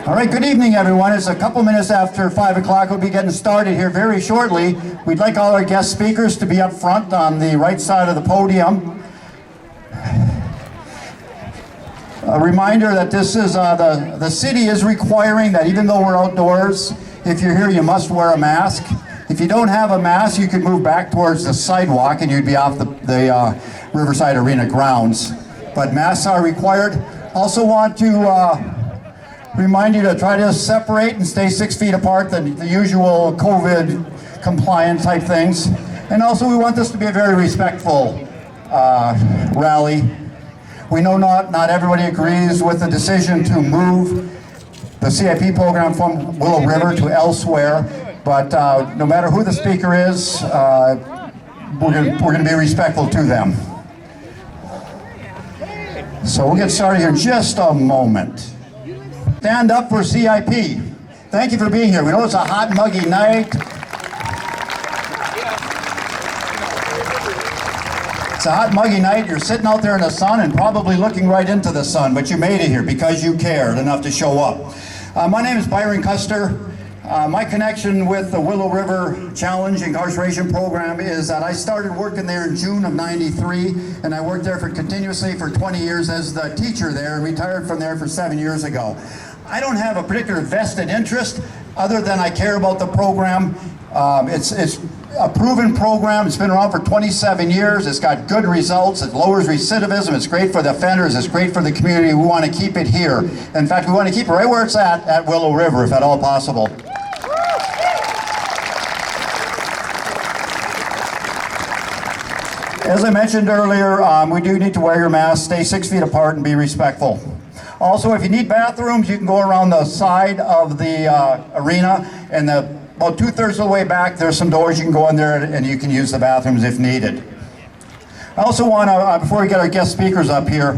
All right, good evening, everyone. It's a couple minutes after 5 o'clock. We'll be getting started here very shortly. We'd like all our guest speakers to be up front on the right side of the podium. A reminder that this is, the city is requiring that even though we're outdoors, if you're here, you must wear a mask. If you don't have a mask, you can move back towards the sidewalk and you'd be off the Riverside Arena grounds. But masks are required. Also want to remind you to try to separate and stay 6 feet apart, the usual COVID compliant type things. And also we want this to be a very respectful rally. We know not everybody agrees with the decision to move the CIP program from Willow River to elsewhere, but no matter who the speaker is, we're going to be respectful to them. So we'll get started here in just a moment. Stand up for CIP. Thank you for being here. We know it's a hot, muggy night. It's a hot, muggy night. You're sitting out there in the sun and probably looking right into the sun, but you made it here because you cared enough to show up. My name is Byron Custer. My connection with the Willow River Challenge Incarceration Program is that I started working there in June of '93, and I worked there continuously for 20 years as the teacher there, and retired from there for 7 years ago. I don't have a particular vested interest other than I care about the program. It's a proven program. It's been around for 27 years. It's got good results. It lowers recidivism. It's great for the offenders. It's great for the community. We want to keep it here. In fact, we want to keep it right where it's at Willow River, if at all possible. As I mentioned earlier, we do need to wear your mask, stay 6 feet apart, and be respectful. Also, if you need bathrooms, you can go around the side of the arena, and about 2/3 of the way back, there's some doors you can go in there and you can use the bathrooms if needed. I also want to, before we get our guest speakers up here,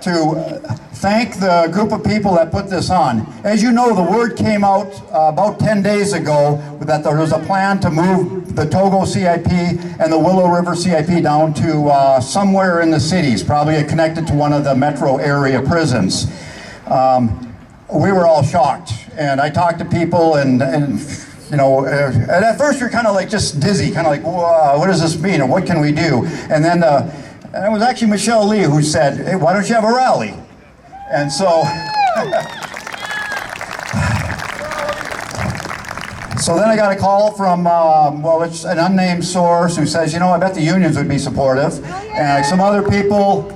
to thank the group of people that put this on. As you know, the word came out about 10 days ago that there was a plan to move the Togo CIP and the Willow River CIP down to somewhere in the cities, probably connected to one of the metro area prisons. We were all shocked, and I talked to people and you know, and at first you're kind of like just dizzy, kind of like, whoa, what does this mean, or what can we do? And then and it was actually Michelle Lee who said, hey, why don't you have a rally? And so, so then I got a call from, well, it's an unnamed source who says, you know, I bet the unions would be supportive. And some other people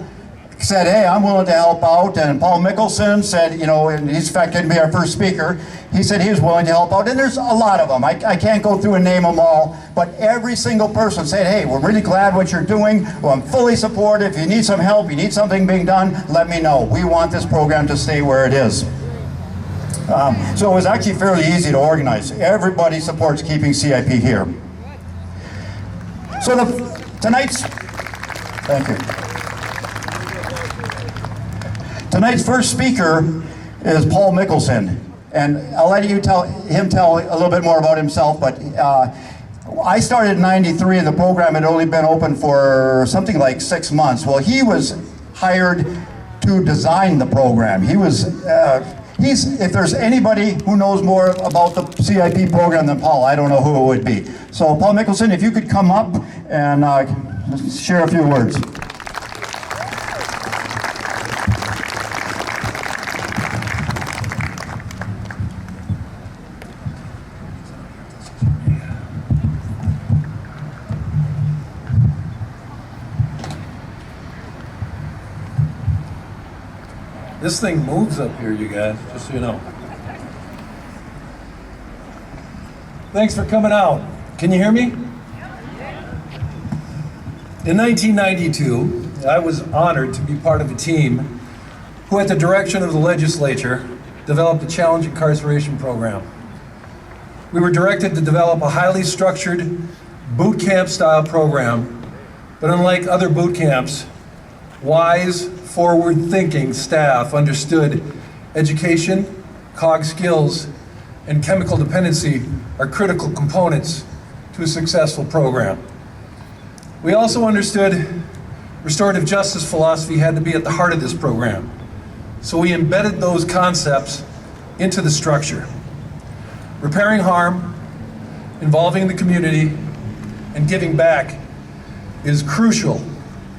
said, hey, I'm willing to help out. And Paul Mickelson said, you know, and he's in fact going to be our first speaker. He said he was willing to help out. And there's a lot of them. I can't go through and name them all. But every single person said, hey, we're really glad what you're doing. Well, I'm fully supportive. If you need some help, you need something being done, let me know. We want this program to stay where it is. So it was actually fairly easy to organize. Everybody supports keeping CIP here. So thank you. Tonight's first speaker is Paul Mickelson, and I'll let him tell a little bit more about himself, but I started in '93 and the program had only been open for something like 6 months. Well, he was hired to design the program. He was, if there's anybody who knows more about the CIP program than Paul, I don't know who it would be. So Paul Mickelson, if you could come up and share a few words. This thing moves up here, you guys, just so you know. Thanks for coming out. Can you hear me? In 1992, I was honored to be part of a team who, at the direction of the legislature, developed a challenge incarceration program. We were directed to develop a highly structured boot camp style program, but unlike other boot camps, wise, forward-thinking staff understood education, cog skills, and chemical dependency are critical components to a successful program. We also understood restorative justice philosophy had to be at the heart of this program. So we embedded those concepts into the structure. Repairing harm, involving the community, and giving back is crucial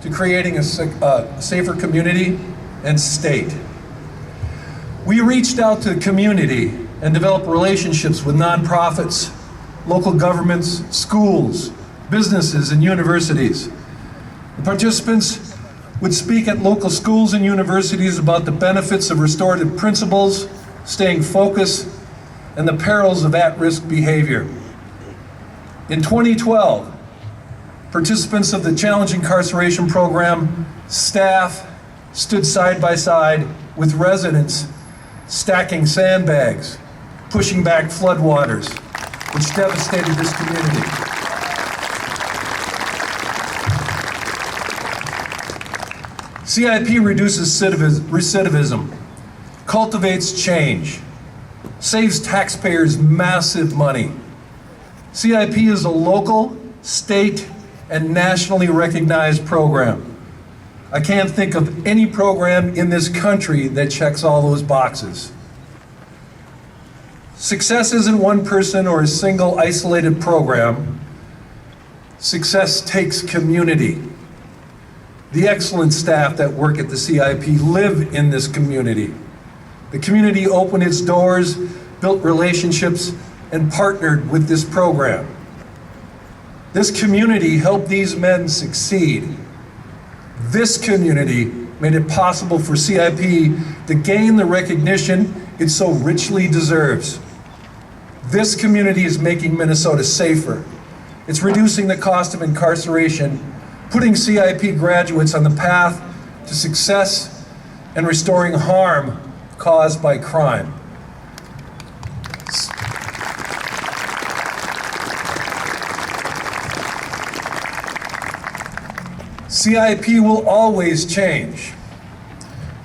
to creating a safer community and state. We reached out to the community and developed relationships with nonprofits, local governments, schools, businesses, and universities. The participants would speak at local schools and universities about the benefits of restorative principles, staying focused, and the perils of at-risk behavior. In 2012, participants of the Challenge Incarceration Program staff stood side by side with residents stacking sandbags, pushing back floodwaters, which devastated this community. CIP reduces recidivism, cultivates change, saves taxpayers massive money. CIP is a local, state, and nationally recognized program. I can't think of any program in this country that checks all those boxes. Success isn't one person or a single isolated program. Success takes community. The excellent staff that work at the CIP live in this community. The community opened its doors, built relationships, and partnered with this program. This community helped these men succeed. This community made it possible for CIP to gain the recognition it so richly deserves. This community is making Minnesota safer. It's reducing the cost of incarceration, putting CIP graduates on the path to success, and restoring harm caused by crime. CIP will always change.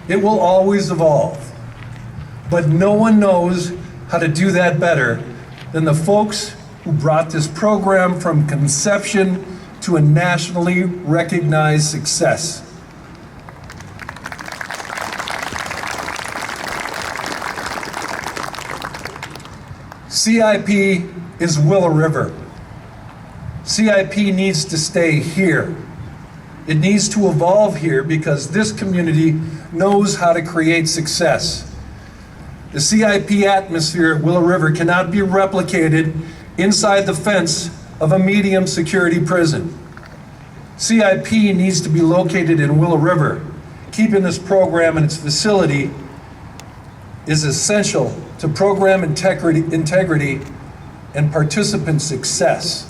It will always evolve. But no one knows how to do that better than the folks who brought this program from conception to a nationally recognized success. CIP is Willow River. CIP needs to stay here. It needs to evolve here because this community knows how to create success. The CIP atmosphere at Willow River cannot be replicated inside the fence of a medium security prison. CIP needs to be located in Willow River. Keeping this program and its facility is essential to program integrity and participant success.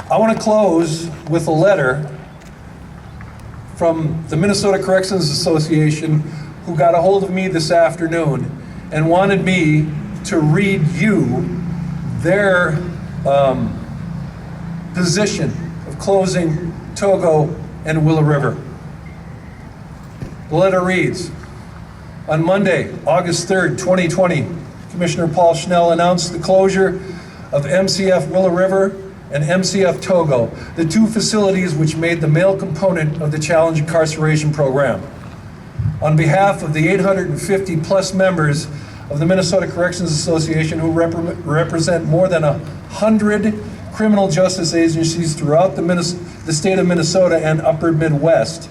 I want to close with a letter from the Minnesota Corrections Association, who got a hold of me this afternoon and wanted me to read you their position of closing Togo and Willow River. The letter reads, on Monday, August 3rd, 2020, Commissioner Paul Schnell announced the closure of MCF Willow River and MCF Togo, the two facilities which made the male component of the Challenge Incarceration Program. On behalf of the 850 plus members of the Minnesota Corrections Association who represent more than 100 criminal justice agencies throughout the state of Minnesota and upper Midwest,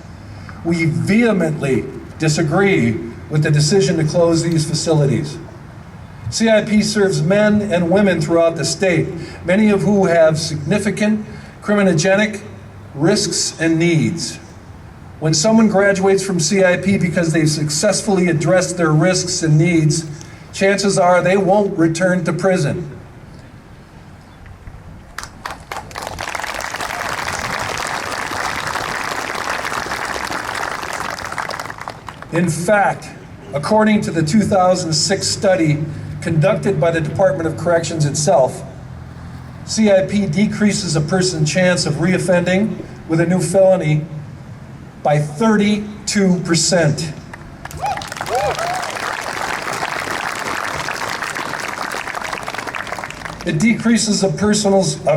we vehemently disagree with the decision to close these facilities. CIP serves men and women throughout the state, many of who have significant criminogenic risks and needs. When someone graduates from CIP because they've successfully addressed their risks and needs, chances are they won't return to prison. In fact, according to the 2006 study conducted by the Department of Corrections itself, CIP decreases a person's chance of reoffending with a new felony by 32%. It decreases a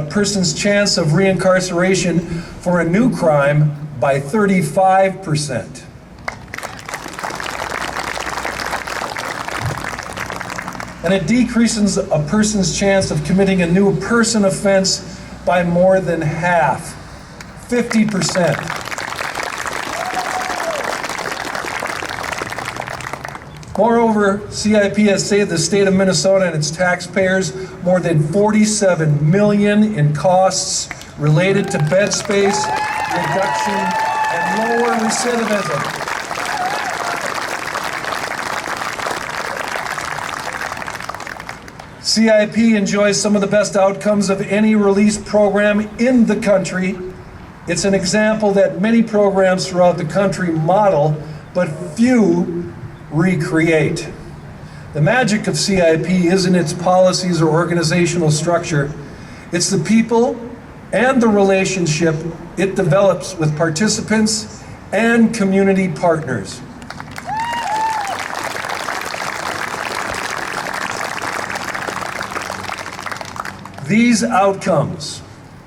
person's chance of reincarceration for a new crime by 35%. And it decreases a person's chance of committing a new person offense by more than half, 50%. Moreover, CIP has saved the state of Minnesota and its taxpayers more than $47 million in costs related to bed space, reduction, and lower recidivism. CIP enjoys some of the best outcomes of any release program in the country. It's an example that many programs throughout the country model, but few recreate. The magic of CIP isn't its policies or organizational structure. It's the people and the relationship it develops with participants and community partners. These outcomes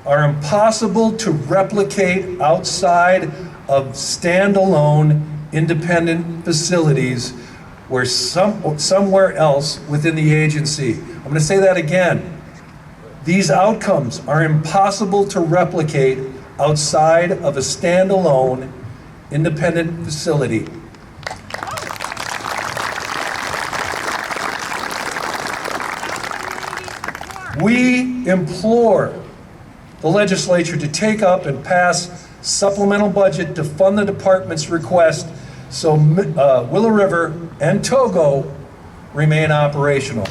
are impossible to replicate outside of standalone independent facilities where somewhere else within the agency. I'm going to say that again. These outcomes are impossible to replicate outside of a standalone independent facility. We implore the legislature to take up and pass supplemental budget to fund the department's request so Willow River and Togo remain operational.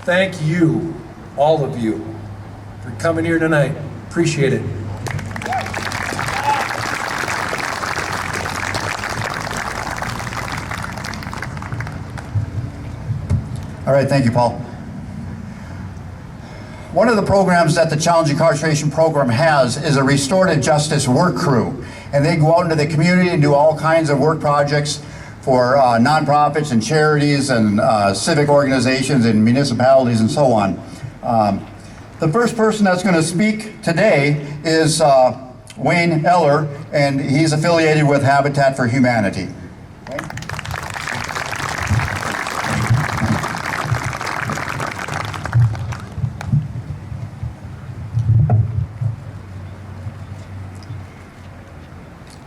Thank you, all of you, for coming here tonight. Appreciate it. All right, thank you, Paul. One of the programs that the Challenge Incarceration Program has is a restorative justice work crew. And they go out into the community and do all kinds of work projects for nonprofits and charities and civic organizations and municipalities and so on. The first person that's going to speak today is Wayne Eller, and he's affiliated with Habitat for Humanity.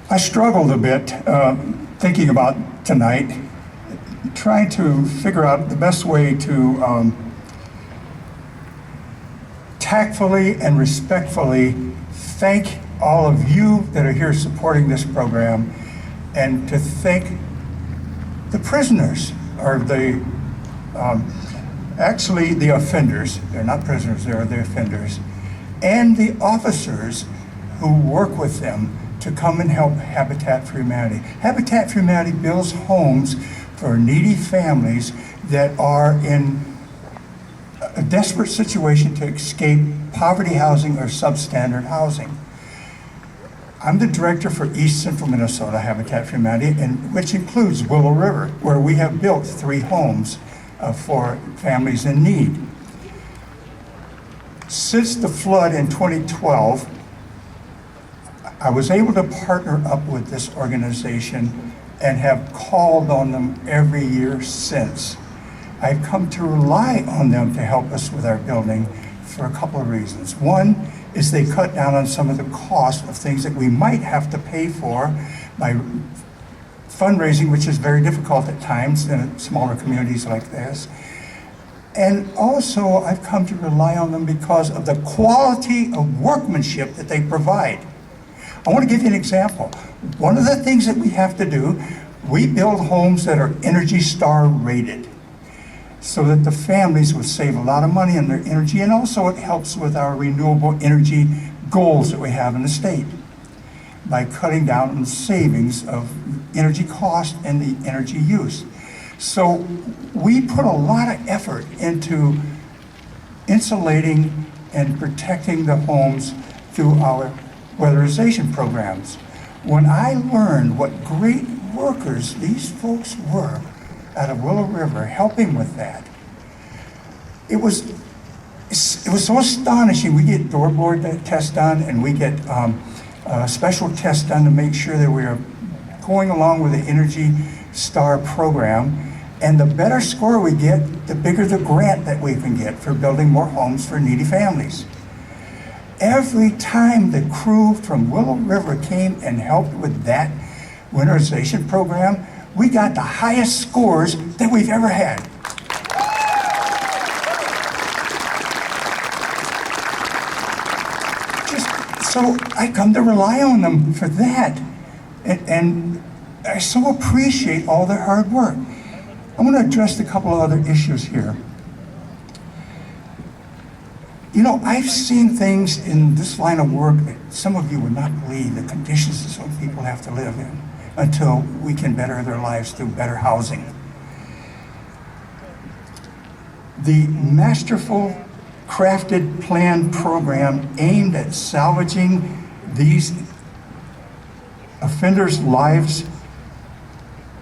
I struggled a bit thinking about tonight, trying to figure out the best way to tactfully and respectfully thank all of you that are here supporting this program, and to thank the prisoners, or actually the offenders. They're not prisoners, they're the offenders, and the officers who work with them to come and help Habitat for Humanity. Habitat for Humanity builds homes for needy families that are in a desperate situation to escape poverty housing or substandard housing. I'm the director for East Central Minnesota Habitat for Humanity, and which includes Willow River, where we have built 3 homes for families in need. Since the flood in 2012, I was able to partner up with this organization and have called on them every year since. I've come to rely on them to help us with our building for a couple of reasons. One is they cut down on some of the cost of things that we might have to pay for by fundraising, which is very difficult at times in smaller communities like this. And also I've come to rely on them because of the quality of workmanship that they provide. I want to give you an example. One of the things that we have to do, we build homes that are Energy Star rated so that the families would save a lot of money on their energy, and also it helps with our renewable energy goals that we have in the state by cutting down on the savings of energy cost and the energy use. So we put a lot of effort into insulating and protecting the homes through our weatherization programs. When I learned what great workers these folks were out of Willow River helping with that, it was so astonishing. We get door board tests done, and we get special tests done to make sure that we are going along with the Energy Star program. And the better score we get, the bigger the grant that we can get for building more homes for needy families. Every time the crew from Willow River came and helped with that winterization program, we got the highest scores that we've ever had. So I come to rely on them for that. And I so appreciate all their hard work. I want to address a couple of other issues here. You know, I've seen things in this line of work that some of you would not believe, the conditions that some people have to live in until we can better their lives through better housing. The masterful, crafted plan program aimed at salvaging these offenders' lives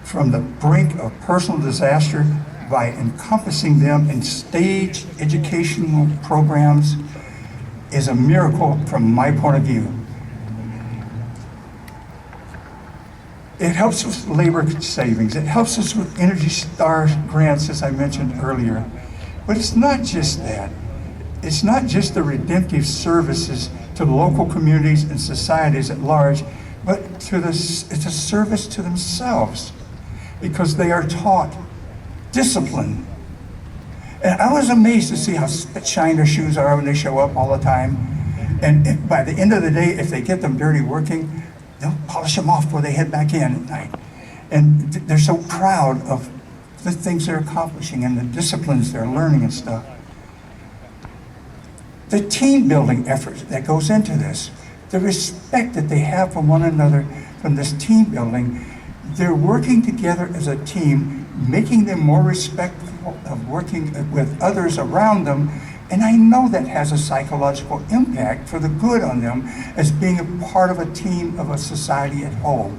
from the brink of personal disaster by encompassing them in staged educational programs is a miracle from my point of view. It helps with labor savings. It helps us with Energy Star grants, as I mentioned earlier. But it's not just that. It's not just the redemptive services to local communities and societies at large, but it's a service to themselves, because they are taught discipline. And I was amazed to see how shiny their shoes are when they show up all the time. And by the end of the day, if they get them dirty working, they'll polish them off before they head back in at night. And they're so proud of the things they're accomplishing and the disciplines they're learning and stuff. The team building effort that goes into this, the respect that they have for one another from this team building, they're working together as a team, making them more respectful of working with others around them. And I know that has a psychological impact for the good on them as being a part of a team of a society at whole.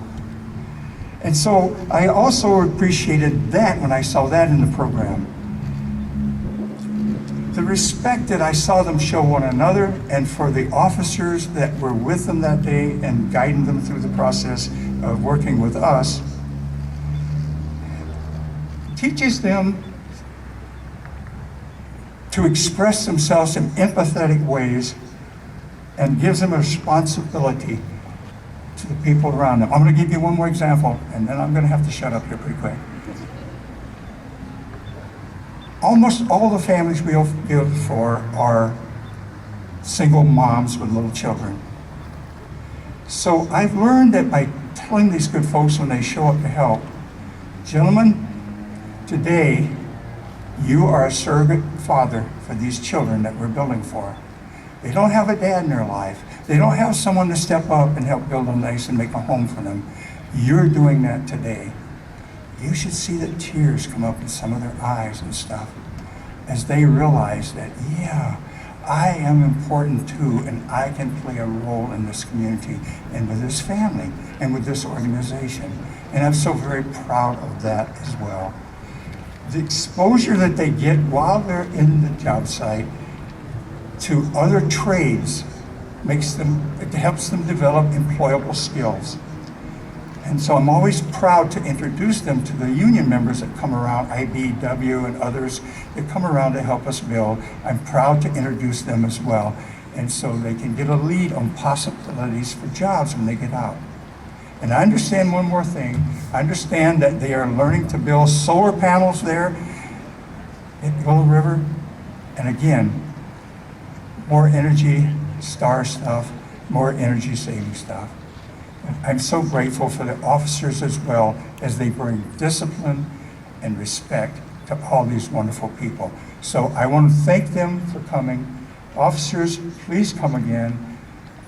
And so I also appreciated that when I saw that in the program. The respect that I saw them show one another and for the officers that were with them that day and guiding them through the process of working with us teaches them to express themselves in empathetic ways and gives them a responsibility to the people around them. I'm going to give you one more example, and then I'm going to have to shut up here pretty quick. Almost all the families we build for are single moms with little children. So I've learned that by telling these good folks when they show up to help, gentlemen, today you are a surrogate father for these children that we're building for. They don't have a dad in their life. They don't have someone to step up and help build a nice and make a home for them. You're doing that today. You should see the tears come up in some of their eyes and stuff as they realize that, yeah, I am important too, and I can play a role in this community and with this family and with this organization. And I'm so very proud of that as well. The exposure that they get while they're in the job site to other trades it helps them develop employable skills. And so I'm always proud to introduce them to the union members that come around, IBW and others that come around to help us build. I'm proud to introduce them as well. And so they can get a lead on possibilities for jobs when they get out. And I understand one more thing. I understand that they are learning to build solar panels there at Willow River. And again, more Energy Star stuff, more energy saving stuff. I'm so grateful for the officers as well as they bring discipline and respect to all these wonderful people. So I want to thank them for coming. Officers, please come again.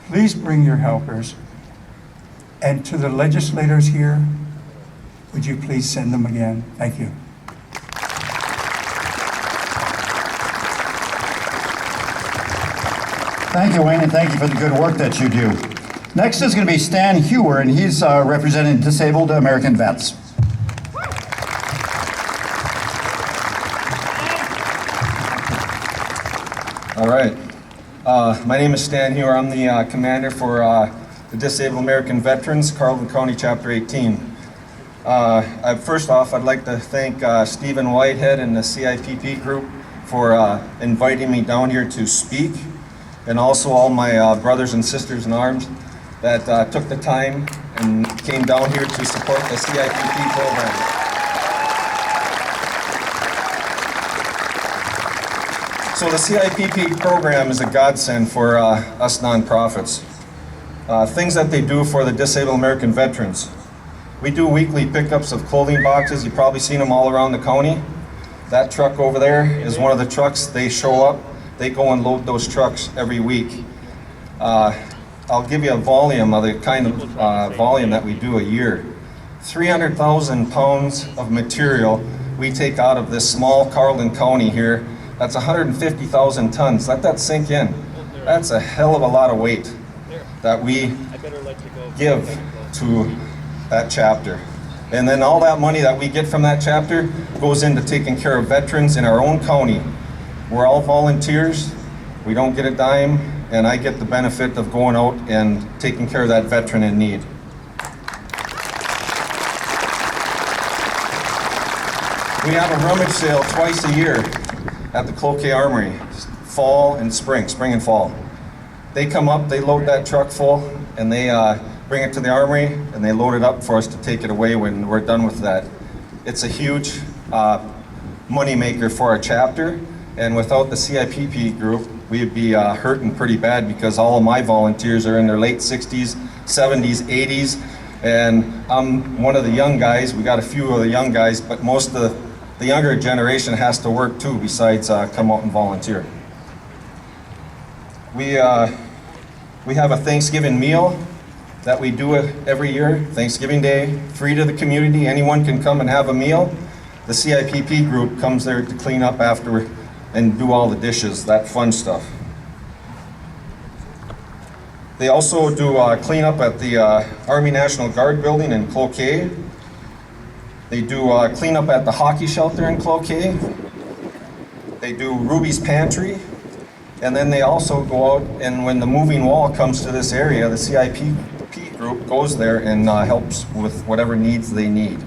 Please bring your helpers. And to the legislators here, would you please send them again? Thank you. Thank you, Wayne, and thank you for the good work that you do. Next is going to be Stan Hewer, and he's representing Disabled American Vets. All right. My name is Stan Hewer. I'm the commander for the Disabled American Veterans, Carleton County Chapter 18. First off, I'd like to thank Stephen Whitehead and the CIPP group for inviting me down here to speak, and also all my brothers and sisters in arms that took the time and came down here to support the CIPP program. So the CIPP program is a godsend for us nonprofits. Things that they do for the disabled American veterans. We do weekly pickups of clothing boxes. You've probably seen them all around the county. That truck over there is one of the trucks. They show up, they go and load those trucks every week. I'll give you a volume of the kind of volume that we do a year. 300,000 pounds of material we take out of this small Carleton County here. That's 150,000 tons. Let that sink in. That's a hell of a lot of weight that we give to that chapter. And then all that money that we get from that chapter goes into taking care of veterans in our own county. We're all volunteers. We don't get a dime, and I get the benefit of going out and taking care of that veteran in need. We have a rummage sale twice a year at the Cloquet Armory, fall and spring and fall. They come up, they load that truck full, and they bring it to the armory, and they load it up for us to take it away when we're done with that. It's a huge money maker for our chapter, and without the CIPP group, we'd be hurting pretty bad because all of my volunteers are in their late 60s, 70s, 80s, and I'm one of the young guys. We got a few of the young guys, but most of the younger generation has to work too, besides come out and volunteer. We have a Thanksgiving meal that we do every year, Thanksgiving Day, free to the community. Anyone can come and have a meal. The CIPP group comes there to clean up after and do all the dishes, that fun stuff. They also do cleanup at the Army National Guard building in Cloquet. They do cleanup at the hockey shelter in Cloquet. They do Ruby's Pantry. And then they also go out, and when the moving wall comes to this area, the CIPP group goes there and helps with whatever needs they need.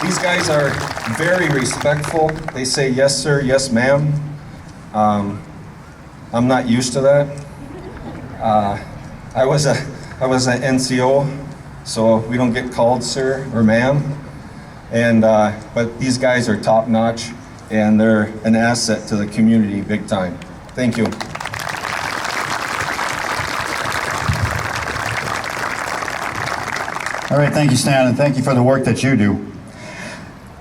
These guys are very respectful. They say, yes sir, yes ma'am. I'm not used to that. I was an NCO, so we don't get called sir or ma'am. And but these guys are top notch, and they're an asset to the community big time. Thank you. All right, thank you, Stan, and thank you for the work that you do.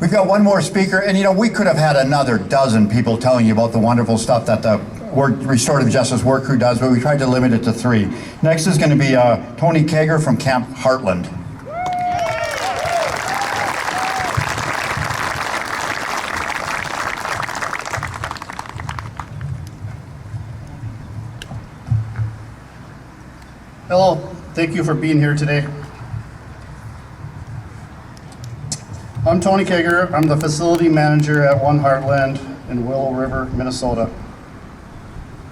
We've got one more speaker, and you know, we could have had another dozen people telling you about the wonderful stuff that the Restorative Justice Work Crew does, but we tried to limit it to 3. Next is going to be Tony Kager from Camp Heartland. Hello, thank you for being here today. I'm Tony Kager. I'm the facility manager at One Heartland in Willow River, Minnesota.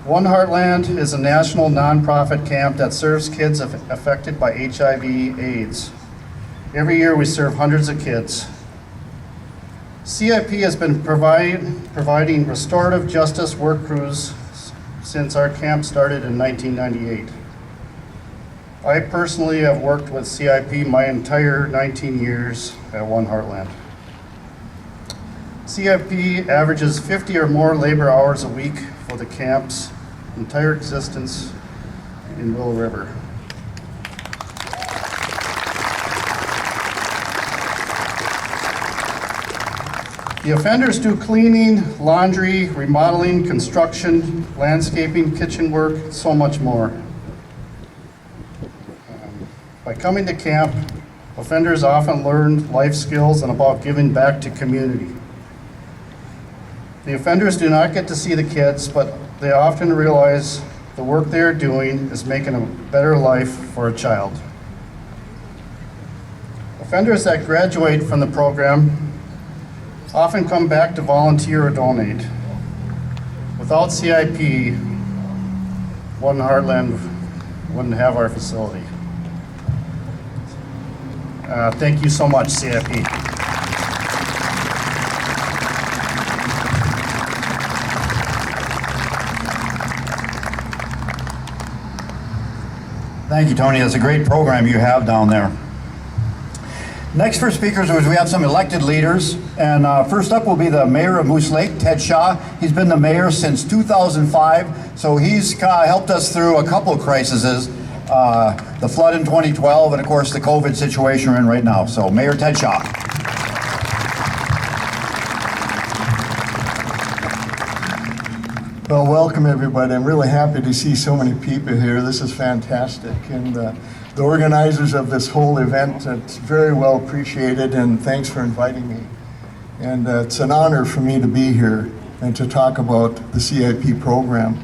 One Heartland is a national nonprofit camp that serves kids affected by HIV/AIDS. Every year we serve hundreds of kids. CIP has been providing restorative justice work crews since our camp started in 1998. I personally have worked with CIP my entire 19 years at One Heartland. CIP averages 50 or more labor hours a week for the camp's entire existence in Willow River. The offenders do cleaning, laundry, remodeling, construction, landscaping, kitchen work, so much more. By coming to camp, offenders often learn life skills and about giving back to community. The offenders do not get to see the kids, but they often realize the work they are doing is making a better life for a child. Offenders that graduate from the program often come back to volunteer or donate. Without CIP, One Heartland wouldn't have our facility. Thank you so much, CIP. Thank you, Tony. That's a great program you have down there. Next for speakers is we have some elected leaders, and first up will be the mayor of Moose Lake, Ted Shaw. He's been the mayor since 2005, so he's helped us through a couple of crises, the flood in 2012, and of course the COVID situation we're in right now. So Mayor Ted Shaw. Well, welcome everybody. I'm really happy to see so many people here. This is fantastic. And the organizers of this whole event, it's very well appreciated, and thanks for inviting me. And it's an honor for me to be here and to talk about the CIP program.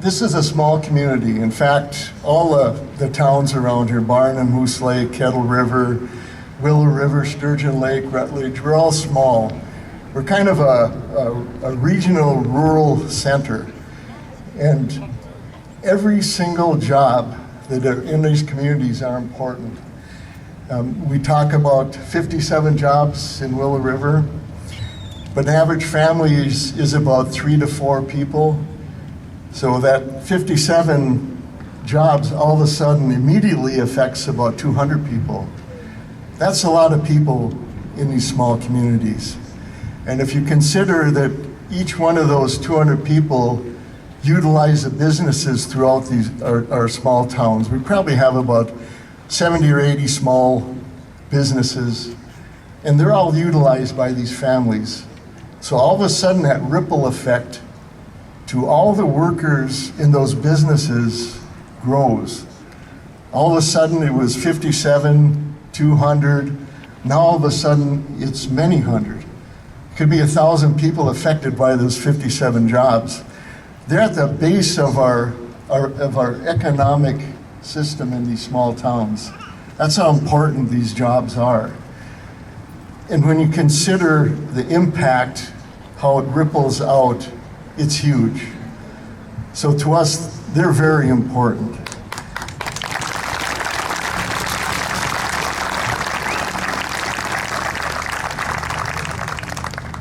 This is a small community. In fact, all the towns around here, Barnum, Moose Lake, Kettle River, Willow River, Sturgeon Lake, Rutledge, we're all small. We're kind of a regional rural center. And every single job that are in these communities are important. We talk about 57 jobs in Willow River, but an average family is about 3 to 4 people. So that 57 jobs all of a sudden immediately affects about 200 people. That's a lot of people in these small communities. And if you consider that each one of those 200 people utilize the businesses throughout our small towns, we probably have about 70 or 80 small businesses, and they're all utilized by these families. So all of a sudden that ripple effect to all the workers in those businesses grows. All of a sudden it was 57, 200, now all of a sudden it's many hundred. Could be 1,000 people affected by those 57 jobs. They're at the base of our economic system in these small towns. That's how important these jobs are. And when you consider the impact, how it ripples out, it's huge. So to us, they're very important.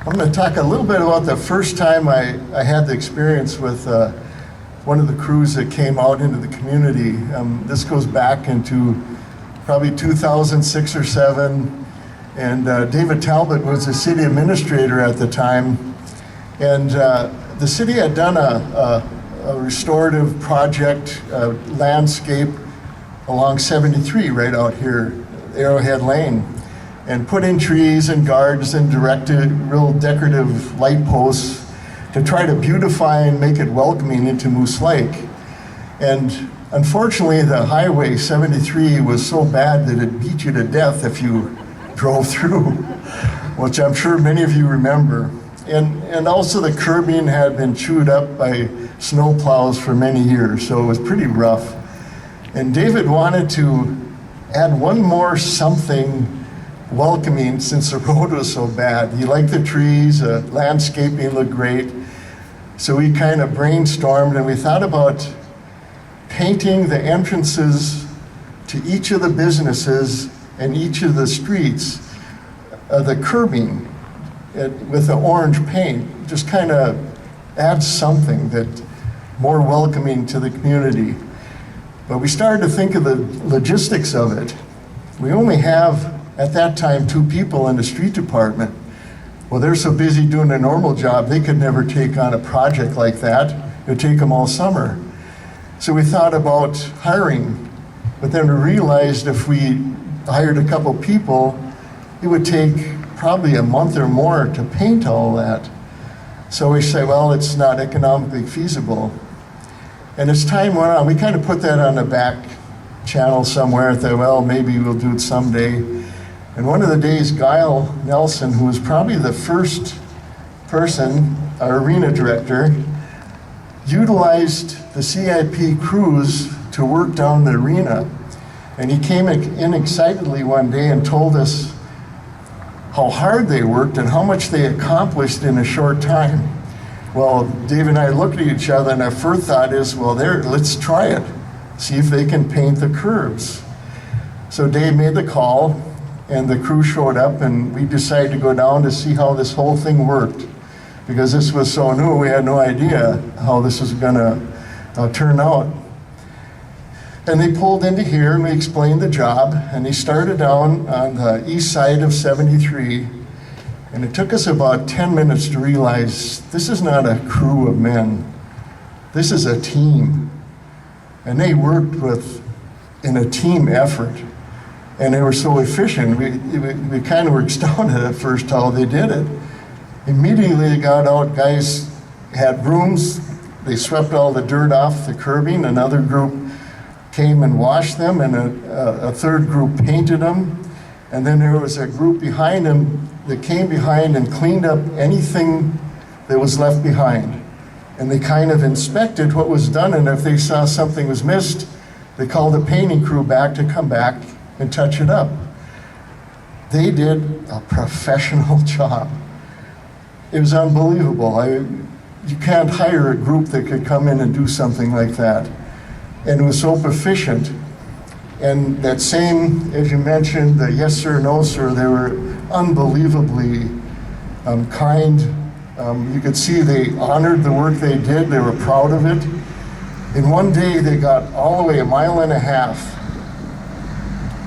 I'm going to talk a little bit about the first time I had the experience with one of the crews that came out into the community. This goes back into probably 2006 or 7, and David Talbot was the city administrator at the time, and the city had done a restorative project, landscape along 73 right out here, Arrowhead Lane, and put in trees and guards and directed real decorative light posts to try to beautify and make it welcoming into Moose Lake. And unfortunately, the highway 73 was so bad that it beat you to death if you drove through, which I'm sure many of you remember. And also the curbing had been chewed up by snow plows for many years, so it was pretty rough. And David wanted to add one more something welcoming since the road was so bad. He liked the trees, landscaping looked great. So we kind of brainstormed and we thought about painting the entrances to each of the businesses and each of the streets, the curbing with the orange paint, just kind of adds something that more welcoming to the community. But we started to think of the logistics of it. We only have at that time 2 people in the street department. Well, they're so busy doing their normal job, they could never take on a project like that. It would take them all summer. So we thought about hiring, but then we realized if we hired a couple people, it would take probably a month or more to paint all that. So we say, well, it's not economically feasible. And as time went on, we kind of put that on the back channel somewhere, thought, well, maybe we'll do it someday. And one of the days, Guile Nelson, who was probably the first person, our arena director, utilized the CIP crews to work down the arena. And he came in excitedly one day and told us, how hard they worked and how much they accomplished in a short time. Well, Dave and I looked at each other, and our first thought is, well, let's try it. See if they can paint the curbs. So Dave made the call, and the crew showed up, and we decided to go down to see how this whole thing worked. Because this was so new, we had no idea how this was gonna turn out. And they pulled into here, and we explained the job, and they started down on the east side of 73, and it took us about 10 minutes to realize this is not a crew of men. This is a team. And they worked in a team effort. And they were so efficient. We kind of were astounded at first how they did it. Immediately they got out, guys had brooms, they swept all the dirt off the curbing. Another group came and washed them, and a third group painted them. And then there was a group behind them that came behind and cleaned up anything that was left behind. And they kind of inspected what was done, and if they saw something was missed, they called the painting crew back to come back and touch it up. They did a professional job. It was unbelievable. You can't hire a group that could come in and do something like that. And it was so proficient. And that same, as you mentioned, the yes sir, no sir, they were unbelievably kind. You could see they honored the work they did. They were proud of it. In one day, they got all the way 1.5 miles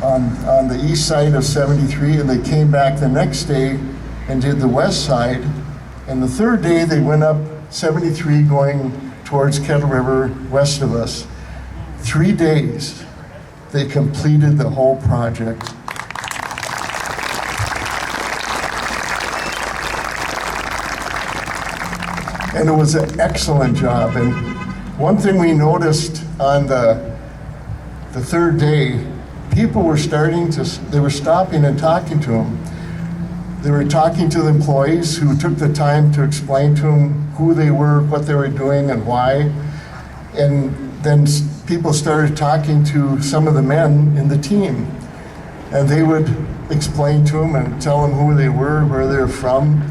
on the east side of 73, and they came back the next day and did the west side. And the third day, they went up 73 going towards Kettle River west of us. 3 days, they completed the whole project. And it was an excellent job. And one thing we noticed on the third day, people were they were stopping and talking to them. They were talking to the employees who took the time to explain to them who they were, what they were doing, and why. And then people started talking to some of the men in the team. And they would explain to them and tell them who they were, where they're from.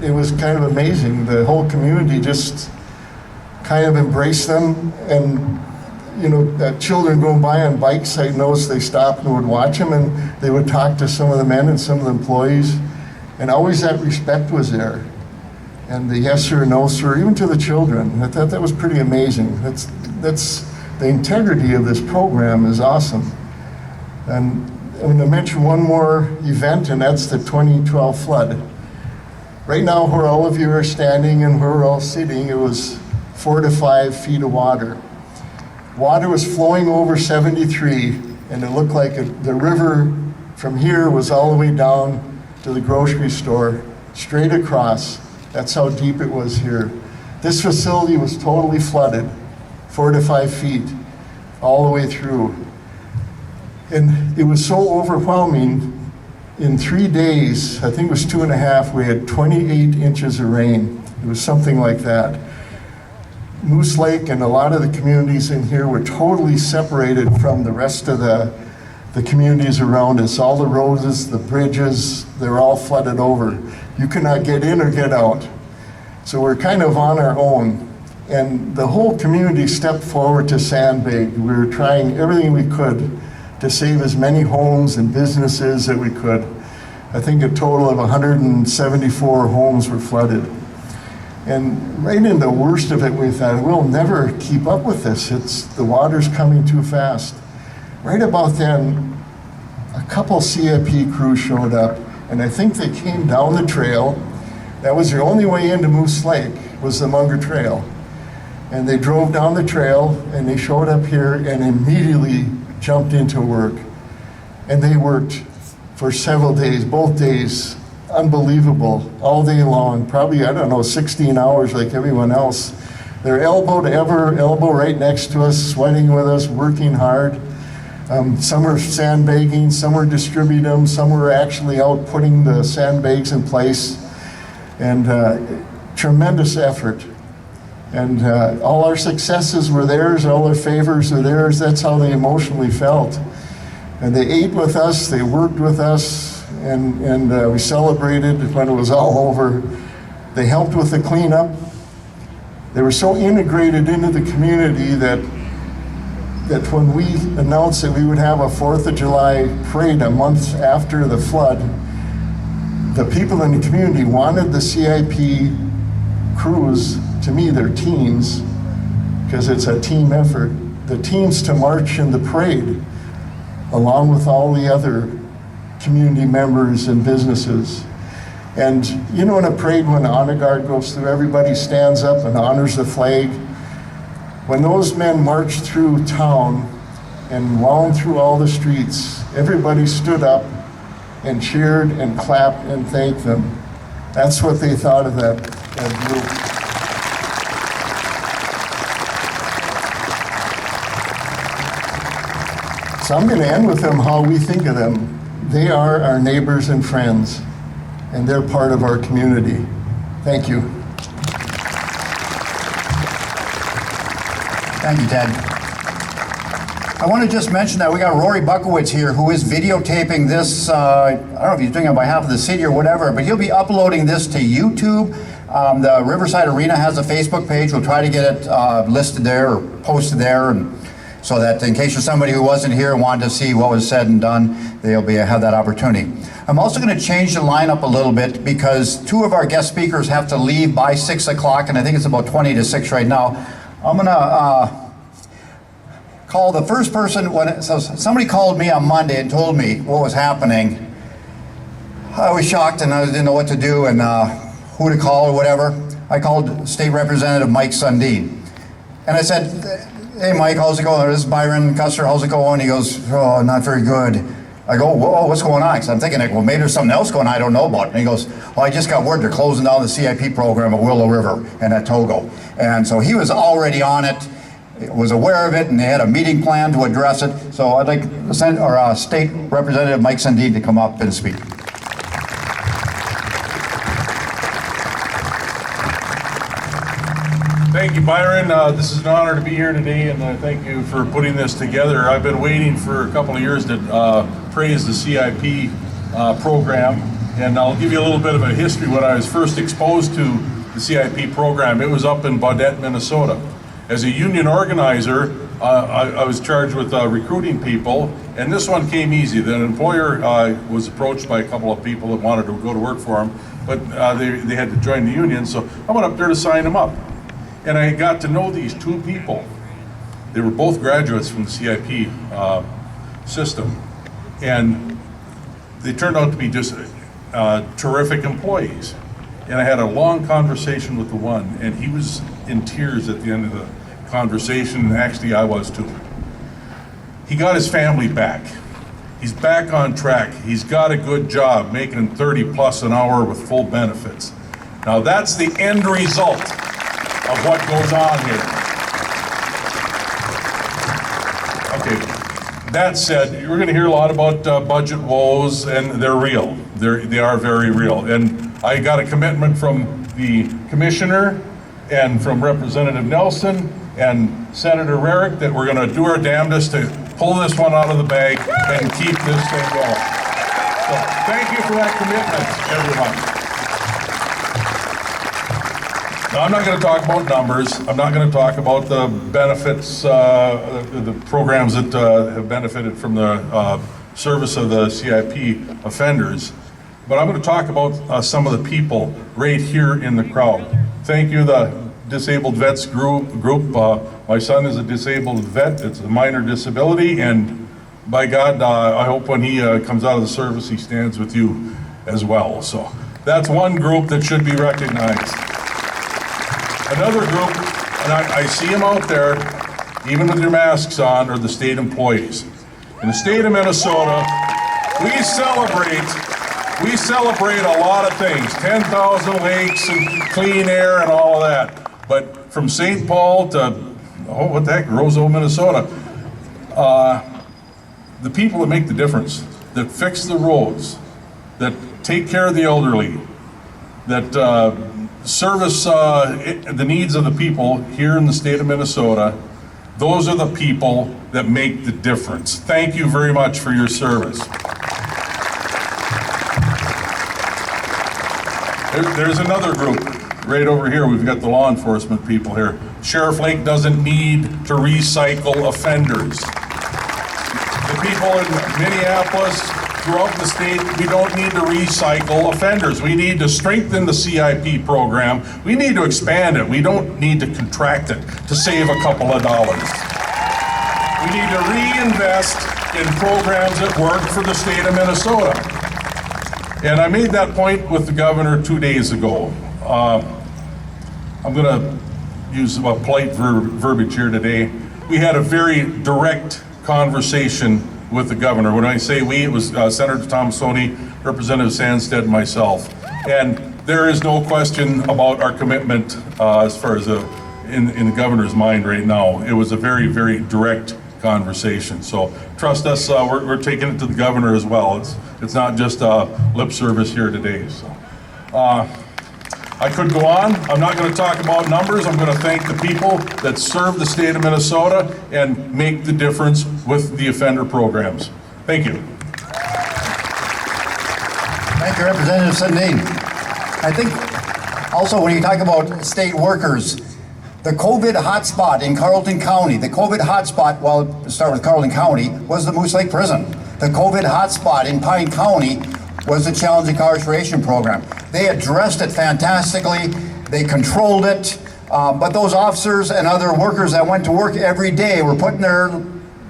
It was kind of amazing. The whole community just kind of embraced them. And children going by on bikes, I noticed they stopped and would watch them, and they would talk to some of the men and some of the employees, and always that respect was there. And the yes sir, no sir, even to the children. I thought that was pretty amazing. That's the integrity of this program is awesome. And I'm going to mention one more event, and that's the 2012 flood. Right now, where all of you are standing and where we're all sitting, it was 4 to 5 feet of water. Water was flowing over 73, and it looked like the river from here was all the way down to the grocery store, straight across. That's how deep it was here. This facility was totally flooded, 4 to 5 feet, all the way through. And it was so overwhelming. In 3 days, I think it was 2.5, we had 28 inches of rain. It was something like that. Moose Lake and a lot of the communities in here were totally separated from the rest of the communities around us. All the roads, the bridges, they're all flooded over. You cannot get in or get out. So we're kind of on our own. And the whole community stepped forward to sandbag. We were trying everything we could to save as many homes and businesses that we could. I think a total of 174 homes were flooded. And right in the worst of it, we thought, we'll never keep up with this. The water's coming too fast. Right about then, a couple CIP crews showed up, and I think they came down the trail. That was the only way into Moose Lake, was the Munger Trail. And they drove down the trail, and they showed up here and immediately jumped into work. And they worked for several days, both days, unbelievable, all day long, probably, 16 hours like everyone else. They're elbow to elbow right next to us, sweating with us, working hard. Some were sandbagging, some were distributing them, some were actually out putting the sandbags in place. And tremendous effort. And all our successes were theirs, all our favors were theirs. That's how they emotionally felt. And they ate with us, they worked with us, and we celebrated when it was all over. They helped with the cleanup. They were so integrated into the community that when we announced that we would have a 4th of July parade a month after the flood, the people in the community wanted the CIP crews, to me, they're teams, because it's a team effort, the teams to march in the parade, along with all the other community members and businesses. And you know, in a parade, when the honor guard goes through, everybody stands up and honors the flag. When those men marched through town and wound through all the streets, everybody stood up and cheered and clapped and thanked them. That's what they thought of that group. So I'm going to end with them how we think of them. They are our neighbors and friends, and they're part of our community. Thank you. Thank you, Ted. I want to just mention that we got Rory Buckowitz here, who is videotaping this. I don't know if he's doing it on behalf of the city or whatever, but he'll be uploading this to YouTube. The Riverside Arena has a Facebook page. We'll try to get it listed there or posted there, and so that in case you're somebody who wasn't here and wanted to see what was said and done, they'll have that opportunity. I'm also going to change the lineup a little bit because 2 of our guest speakers have to leave by 6 o'clock, and I think it's about 20 to 6 right now. I'm going to call the first person. So somebody called me on Monday and told me what was happening. I was shocked and I didn't know what to do and who to call or whatever. I called State Representative Mike Sundin. And I said, "Hey Mike, how's it going? This is Byron Custer, how's it going?" He goes, "Oh, not very good." I go, "Whoa, what's going on?" Because I'm thinking, well, maybe there's something else going on I don't know about. And he goes, "Well, I just got word they're closing down the CIP program at Willow River and at Togo." And so he was already on it, was aware of it, and they had a meeting plan to address it. So I'd like to send our State Representative Mike Sundin to come up and speak. Thank you, Byron. This is an honor to be here today, and thank you for putting this together. I've been waiting for a couple of years to praise the CIP program, and I'll give you a little bit of a history. When I was first exposed to the CIP program, it was up in Baudette, Minnesota. As a union organizer, I was charged with recruiting people, and this one came easy. The employer was approached by a couple of people that wanted to go to work for him, but they had to join the union, so I went up there to sign them up. And I got to know these 2 people. They were both graduates from the CIP system. And they turned out to be just terrific employees. And I had a long conversation with the one, and he was in tears at the end of the conversation, and actually I was too. He got his family back. He's back on track. He's got a good job, making 30 plus an hour with full benefits. Now that's the end result of what goes on here. Okay, that said, you're going to hear a lot about budget woes, and they're real. They are very real. And I got a commitment from the commissioner and from Representative Nelson and Senator Rarick that we're going to do our damnedest to pull this one out of the bag and keep this thing going. So thank you for that commitment, everyone. Now, I'm not going to talk about numbers. I'm not going to talk about the benefits, the programs that have benefited from the service of the CIP offenders. But I'm going to talk about some of the people right here in the crowd. Thank you, the Disabled Vets group. My son is a disabled vet. It's a minor disability. And by God, I hope when he comes out of the service, he stands with you as well. So that's one group that should be recognized. Another group, and I see them out there, even with their masks on, are the state employees. In the state of Minnesota, we celebrate a lot of things, 10,000 lakes and clean air and all of that. But from St. Paul to, what the heck, Roseau, Minnesota, the people that make the difference, that fix the roads, that take care of the elderly, that service the needs of the people here in the state of Minnesota, those are the people that make the difference. Thank you very much for your service. There's another group right over here. We've got the law enforcement people here. Sheriff Lake doesn't need to recycle offenders. The people in Minneapolis, throughout the state, we don't need to recycle offenders. We need to strengthen the CIP program. We need to expand it. We don't need to contract it to save a couple of dollars. We need to reinvest in programs that work for the state of Minnesota. And I made that point with the governor 2 days ago. I'm going to use a polite verbiage here today. We had a very direct conversation with the governor. When I say we, it was Senator Thomasoni, Representative Sandstead, and myself. And there is no question about our commitment as far as in the governor's mind right now. It was a very, very direct conversation. So trust us, we're taking it to the governor as well. It's not just lip service here today. So I could go on. I'm not going to talk about numbers. I'm going to thank the people that serve the state of Minnesota and make the difference with the offender programs. Thank you. Thank you, Representative Sundin. I think also when you talk about state workers, the COVID hotspot in Carleton County, the COVID hotspot, well, to start with Carleton County, was the Moose Lake Prison. The COVID hotspot in Pine County was the Challenge Incarceration Program. They addressed it fantastically, they controlled it, but those officers and other workers that went to work every day were putting their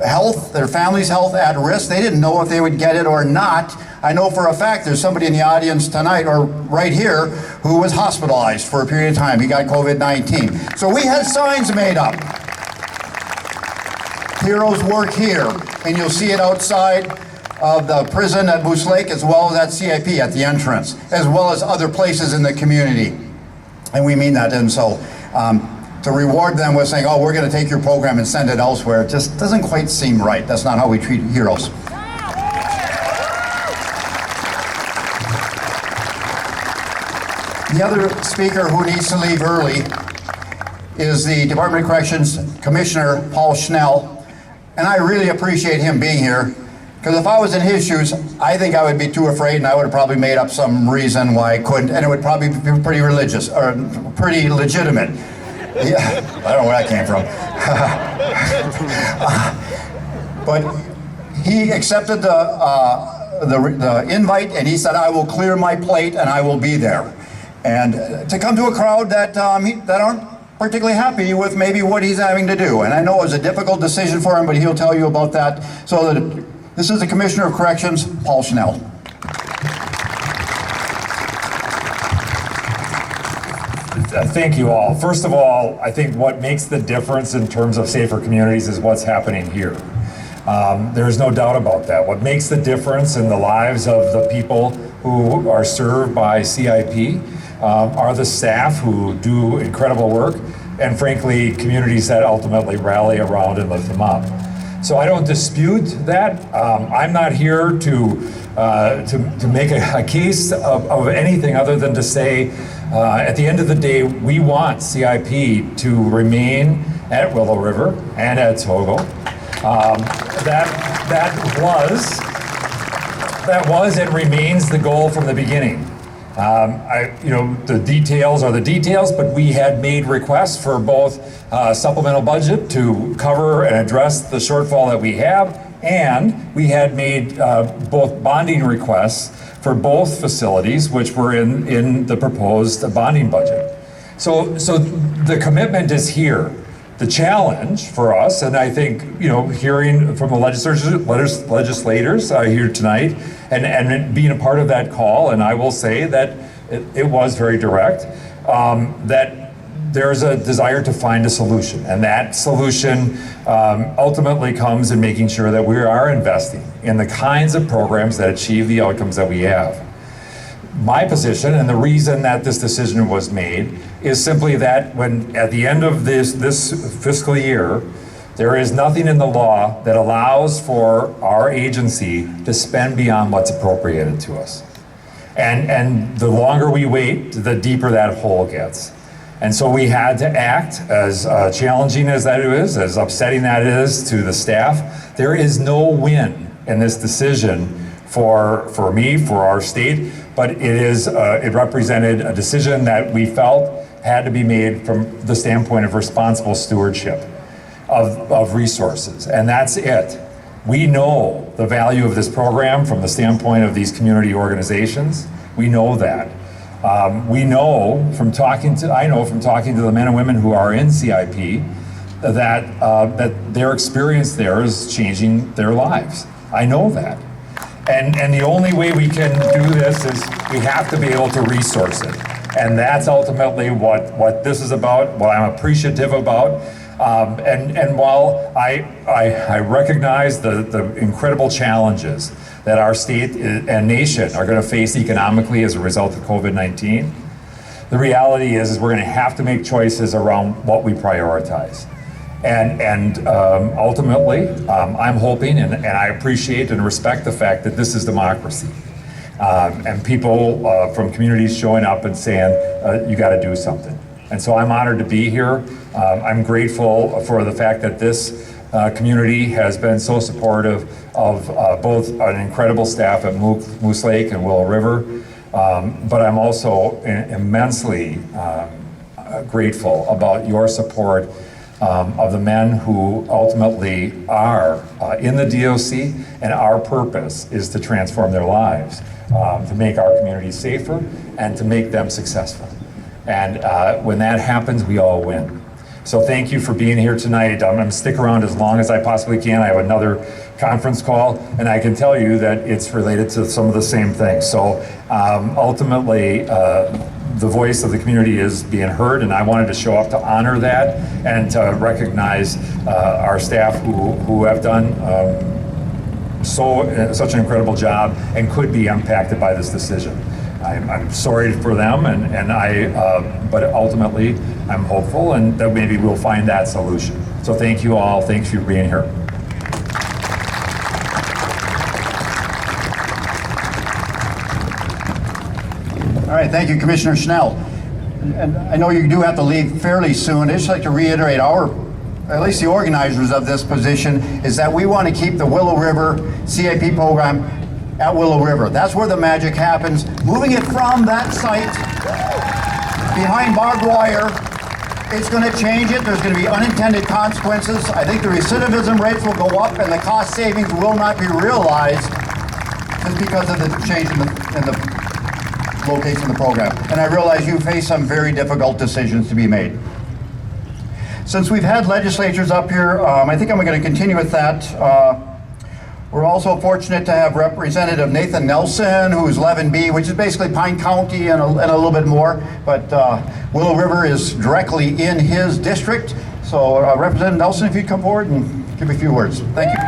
health, their family's health at risk. They didn't know if they would get it or not. I know for a fact there's somebody in the audience tonight or right here who was hospitalized for a period of time. He got COVID-19. So we had signs made up. Heroes work here, and you'll see it outside of the prison at Moose Lake, as well as at CIP at the entrance, as well as other places in the community. And we mean that. And so to reward them with saying, oh, we're going to take your program and send it elsewhere, it just doesn't quite seem right. That's not how we treat heroes. The other speaker who needs to leave early is the Department of Corrections Commissioner, Paul Schnell. And I really appreciate him being here, because if I was in his shoes, I think I would be too afraid, and I would have probably made up some reason why I couldn't, and it would probably be pretty religious, or pretty legitimate. Yeah, I don't know where that came from. But he accepted the invite, and he said, I will clear my plate, and I will be there. And to come to a crowd that aren't particularly happy with maybe what he's having to do. And I know it was a difficult decision for him, but he'll tell you about that. So this is the Commissioner of Corrections, Paul Schnell. Thank you all. First of all, I think what makes the difference in terms of safer communities is what's happening here. There's no doubt about that. What makes the difference in the lives of the people who are served by CIP are the staff who do incredible work, and frankly, communities that ultimately rally around and lift them up. So I don't dispute that. I'm not here to make a case of anything other than to say, at the end of the day, we want CIP to remain at Willow River and at Togo. That was and remains the goal from the beginning. The details are the details, but we had made requests for both supplemental budget to cover and address the shortfall that we have, and we had made both bonding requests for both facilities, which were in the proposed bonding budget. So the commitment is here. The challenge for us, and I think, hearing from the legislators here tonight and being a part of that call, and I will say that it was very direct, that there's a desire to find a solution. And that solution ultimately comes in making sure that we are investing in the kinds of programs that achieve the outcomes that we have. My position, and the reason that this decision was made, is simply that when at the end of this fiscal year, there is nothing in the law that allows for our agency to spend beyond what's appropriated to us. And the longer we wait, the deeper that hole gets. And so we had to act, as challenging as that is, as upsetting that is to the staff. There is no win in this decision for me, for our state, but it represented a decision that we felt had to be made from the standpoint of responsible stewardship of resources, and that's it. We know the value of this program from the standpoint of these community organizations. We know that. We know from talking to the men and women who are in CIP that their experience there is changing their lives. I know that. And the only way we can do this is we have to be able to resource it. And that's ultimately what this is about, what I'm appreciative about. And while I recognize the incredible challenges that our state and nation are going to face economically as a result of COVID-19, the reality is we're going to have to make choices around what we prioritize. And ultimately, I'm hoping, and I appreciate and respect the fact that this is democracy. And people from communities showing up and saying, you got to do something. And so I'm honored to be here. I'm grateful for the fact that this community has been so supportive of both an incredible staff at Moose Lake and Willow River, but I'm also immensely grateful about your support of the men who ultimately are in the DOC, and our purpose is to transform their lives, to make our communities safer and to make them successful. And when that happens, we all win. So thank you for being here tonight. I'm going to stick around as long as I possibly can. I have another conference call, and I can tell you that it's related to some of the same things. So ultimately, the voice of the community is being heard, and I wanted to show up to honor that and to recognize our staff who have done such an incredible job and could be impacted by this decision. I'm sorry for them, but ultimately I'm hopeful and that maybe we'll find that solution. So thank you all. Thanks for being here. All right, thank you, Commissioner Schnell. And I know you do have to leave fairly soon. I'd just like to reiterate at least the organizers of this position, is that we want to keep the Willow River CIP program at Willow River. That's where the magic happens. Moving it from that site behind barbed wire, it's going to change it. There's going to be unintended consequences. I think the recidivism rates will go up and the cost savings will not be realized just because of the change in the location of the program. And I realize you face some very difficult decisions to be made. Since we've had legislatures up here, I think I'm going to continue with that. We're also fortunate to have Representative Nathan Nelson, who's 11B, which is basically Pine County and a little bit more, but Willow River is directly in his district. So Representative Nelson, if you'd come forward and give a few words. Thank you.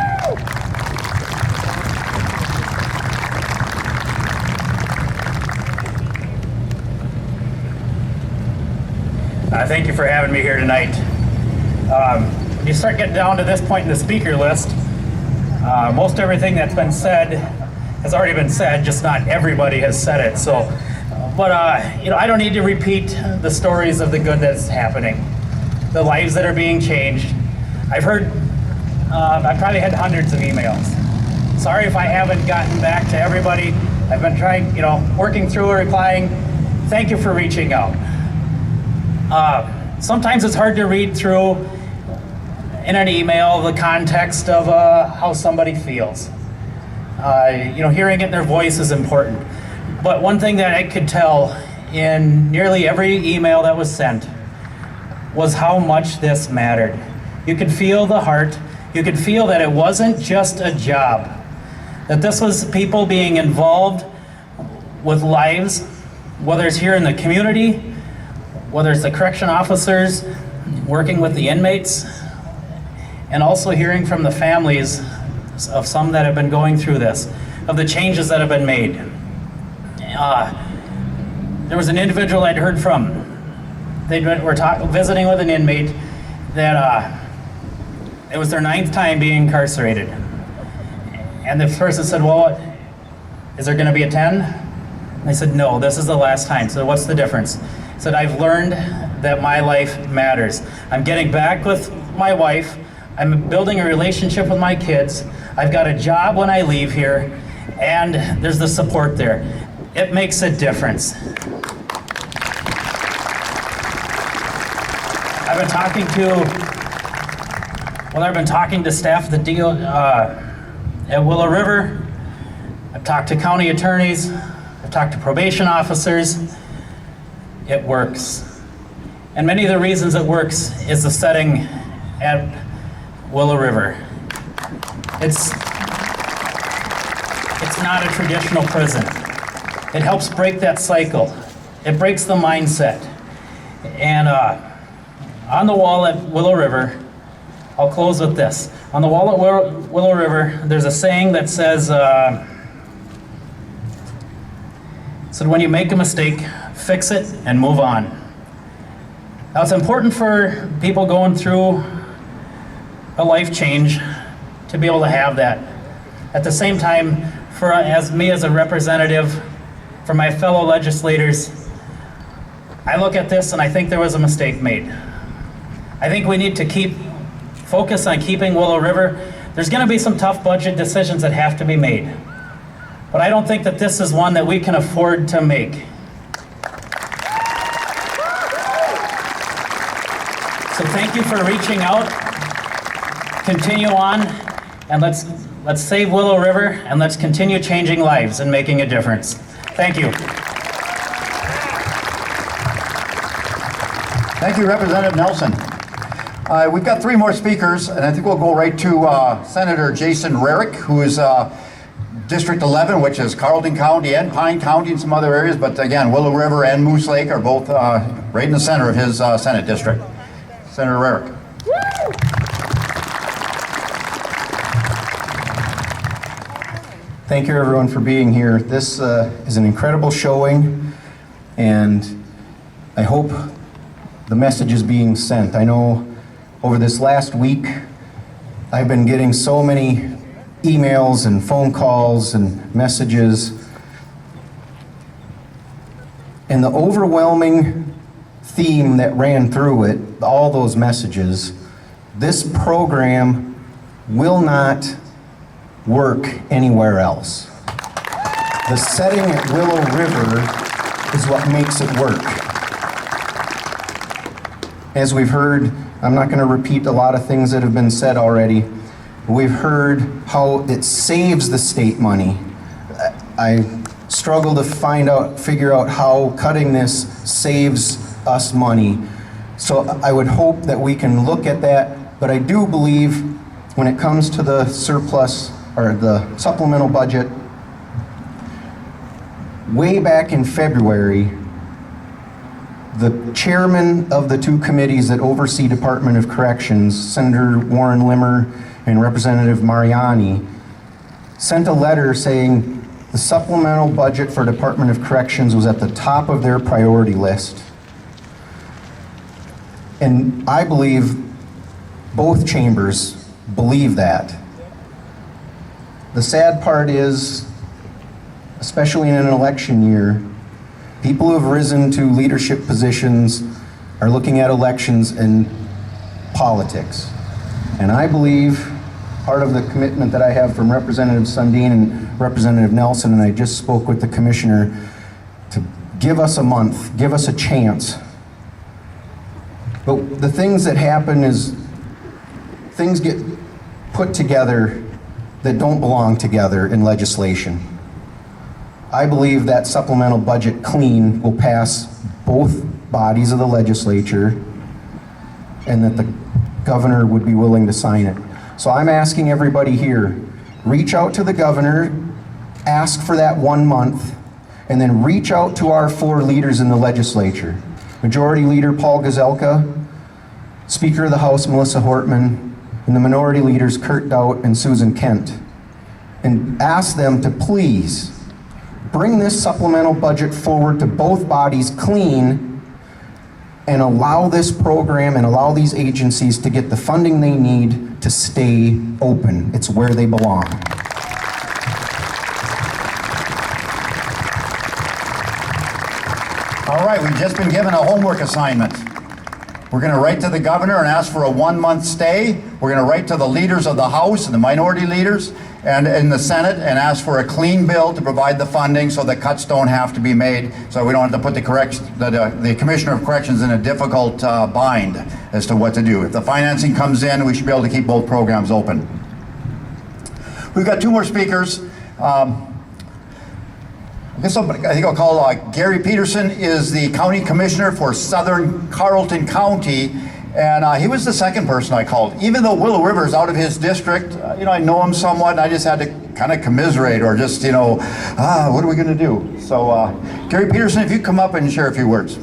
Thank you for having me here tonight. When you start getting down to this point in the speaker list, most everything that's been said has already been said, just not everybody has said it. So, but I don't need to repeat the stories of the good that's happening, the lives that are being changed. I've probably had hundreds of emails. Sorry if I haven't gotten back to everybody. I've been trying, working through replying. Thank you for reaching out. Sometimes it's hard to read through in an email the context of how somebody feels. Hearing it in their voice is important. But one thing that I could tell in nearly every email that was sent was how much this mattered. You could feel the heart. You could feel that it wasn't just a job, that this was people being involved with lives, whether it's here in the community, whether it's the correction officers working with the inmates, and also hearing from the families of some that have been going through this, of the changes that have been made. There was an individual I'd heard from. They were visiting with an inmate that it was their 9th time being incarcerated. And the person said, well, is there gonna be a 10? And I said, no, this is the last time. So what's the difference? He said, I've learned that my life matters. I'm getting back with my wife. I'm building a relationship with my kids. I've got a job when I leave here. and there's the support there. It makes a difference. I've been talking to staff at the deal at Willow River. I've talked to county attorneys. I've talked to probation officers. It works. And many of the reasons it works is the setting at Willow River. It's not a traditional prison. It helps break that cycle. It breaks the mindset. And on the wall at Willow River, I'll close with this. On the wall at Willow River, there's a saying that says, when you make a mistake, fix it and move on. Now it's important for people going through a life change to be able to have that. At the same time, as a representative, for my fellow legislators, I look at this and I think there was a mistake made. I think we need to keep focus on keeping Willow River. There's going to be some tough budget decisions that have to be made. But I don't think that this is one that we can afford to make. So thank you for reaching out. Continue on, and let's save Willow River, and let's continue changing lives and making a difference. Thank you. Thank you, Representative Nelson. We've got 3 more speakers, and I think we'll go right to Senator Jason Rarick, who is District 11, which is Carleton County and Pine County and some other areas, but again, Willow River and Moose Lake are both right in the center of his Senate district. Senator Rarick. Thank you, everyone, for being here. This is an incredible showing, and I hope the message is being sent. I know over this last week, I've been getting so many emails and phone calls and messages, and the overwhelming theme that ran through it, all those messages, this program will not work anywhere else. The setting at Willow River is what makes it work. As we've heard, I'm not going to repeat a lot of things that have been said already. We've heard how it saves the state money. I struggle to figure out how cutting this saves us money. So I would hope that we can look at that, but I do believe when it comes to the surplus or the supplemental budget, way back in February, the chairman of the 2 committees that oversee Department of Corrections, Senator Warren Limmer and Representative Mariani, sent a letter saying the supplemental budget for Department of Corrections was at the top of their priority list. And I believe both chambers believe that. The sad part is, especially in an election year, people who have risen to leadership positions are looking at elections and politics. And I believe part of the commitment that I have from Representative Sundin and Representative Nelson, and I just spoke with the commissioner, to give us a month, give us a chance. But the things that happen is things get put together that don't belong together in legislation. I believe that supplemental budget clean will pass both bodies of the legislature and that the governor would be willing to sign it. So I'm asking everybody here, reach out to the governor, ask for that 1 month, and then reach out to our 4 leaders in the legislature. Majority Leader Paul Gazelka, Speaker of the House Melissa Hortman, and the minority leaders Kurt Doudt and Susan Kent, and ask them to please bring this supplemental budget forward to both bodies clean and allow this program and allow these agencies to get the funding they need to stay open. It's where they belong. All right, we've just been given a homework assignment. We're going to write to the governor and ask for a 1-month stay. We're going to write to the leaders of the House and the minority leaders and in the Senate and asked for a clean bill to provide the funding so that cuts don't have to be made, so we don't have to put the Commissioner of Corrections in a difficult bind as to what to do. If the financing comes in, we should be able to keep both programs open. We've got two more speakers. I think I'll call Gary Peterson is the County Commissioner for Southern Carleton County, and he was the second person I called. Even though Willow River is out of his district, I know him somewhat, and I just had to kind of commiserate or just, what are we going to do? So, Gary Peterson, if you come up and share a few words.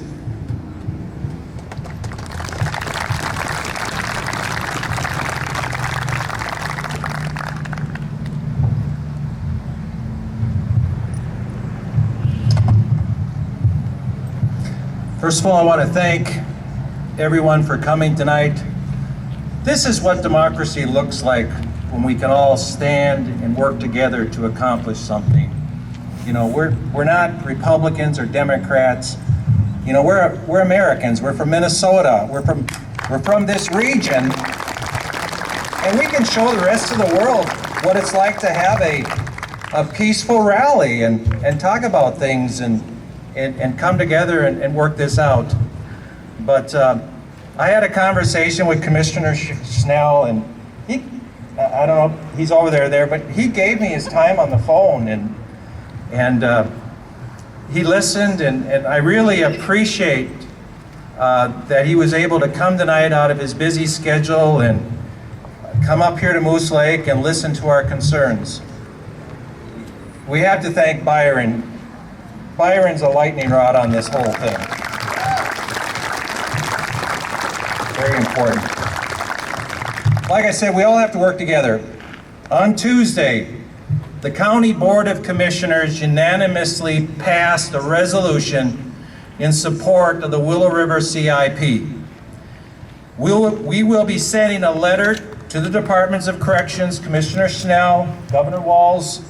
First of all, I want to thank everyone for coming tonight. This is what democracy looks like when we can all stand and work together to accomplish something. We're not Republicans or Democrats. We're Americans. We're from Minnesota. We're from this region, and we can show the rest of the world what it's like to have a peaceful rally and talk about things and come together and work this out. But I had a conversation with Commissioner Snell, and I don't know, he's over there, but he gave me his time on the phone, and he listened, and I really appreciate that he was able to come tonight out of his busy schedule and come up here to Moose Lake and listen to our concerns. We have to thank Byron. Byron's a lightning rod on this whole thing. Very important. Like I said, we all have to work together. On Tuesday, the County Board of Commissioners unanimously passed a resolution in support of the Willow River CIP. We will be sending a letter to the Departments of Corrections, Commissioner Snell, Governor Walz,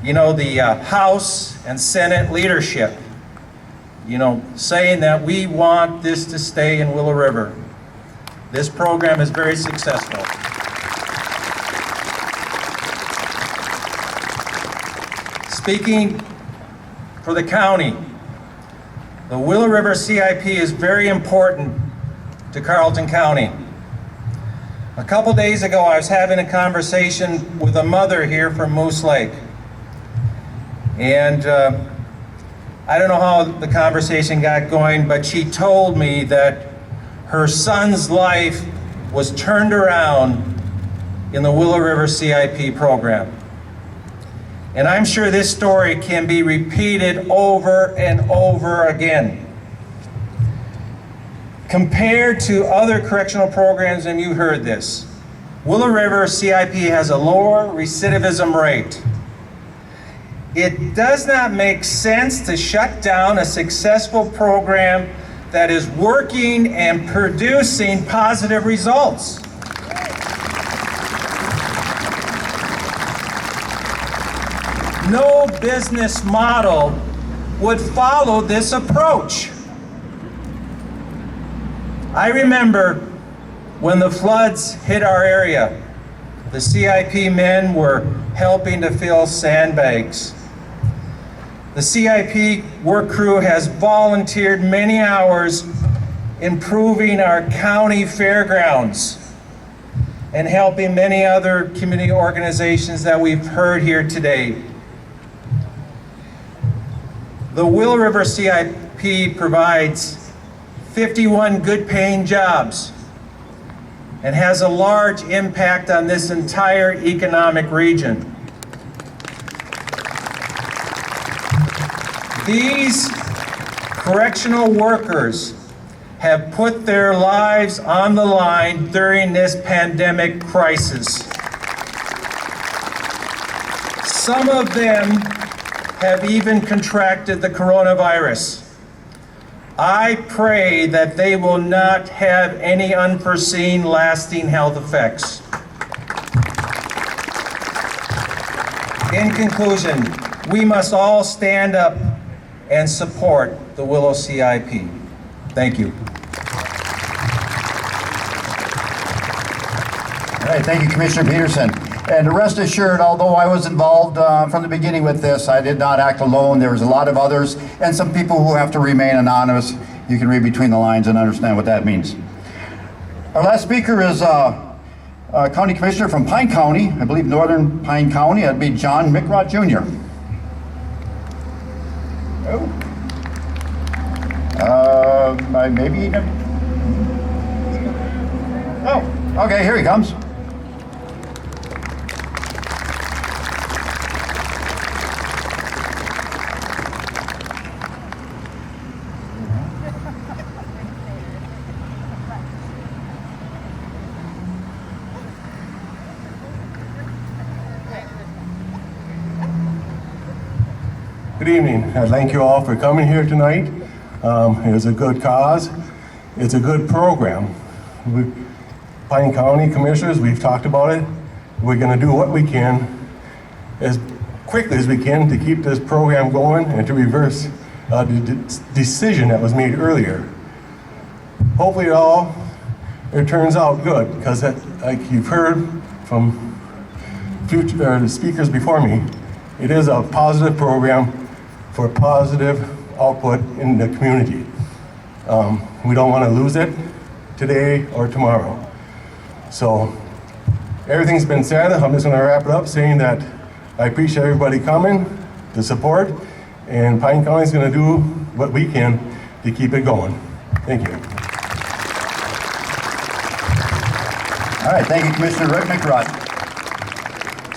the House and Senate leadership, saying that we want this to stay in Willow River. This program is very successful. Speaking for the county, the Willow River CIP is very important to Carleton County. A couple days ago, I was having a conversation with a mother here from Moose Lake. And I don't know how the conversation got going, but she told me that her son's life was turned around in the Willow River CIP program. And I'm sure this story can be repeated over and over again. Compared to other correctional programs, and you heard this, Willow River CIP has a lower recidivism rate. It does not make sense to shut down a successful program that is working and producing positive results. No business model would follow this approach. I remember when the floods hit our area, the CIP men were helping to fill sandbags. The CIP work crew has volunteered many hours improving our county fairgrounds and helping many other community organizations that we've heard here today. The Willow River CIP provides 51 good-paying jobs and has a large impact on this entire economic region. These correctional workers have put their lives on the line during this pandemic crisis. Some of them have even contracted the coronavirus. I pray that they will not have any unforeseen lasting health effects. In conclusion, we must all stand up and support the Willow CIP. Thank you. All right, thank you, Commissioner Peterson. And rest assured, although I was involved from the beginning with this, I did not act alone. There was a lot of others and some people who have to remain anonymous. You can read between the lines and understand what that means. Our last speaker is County Commissioner from Pine County, I believe Northern Pine County. That'd be John Mickelson Jr. Maybe. Oh, okay, here he comes. Good evening. I thank you all for coming here tonight. It's a good cause. It's a good program. Pine County Commissioners, we've talked about it. We're going to do what we can as quickly as we can to keep this program going and to reverse the decision that was made earlier. Hopefully it turns out good, because like you've heard from the speakers before me, it is a positive program for positive output in the community. We don't want to lose it today or tomorrow. So everything's been said. I'm just going to wrap it up saying that I appreciate everybody coming, the support, and Pine County is going to do what we can to keep it going. Thank you. All right, thank you, Commissioner Rick McRutt.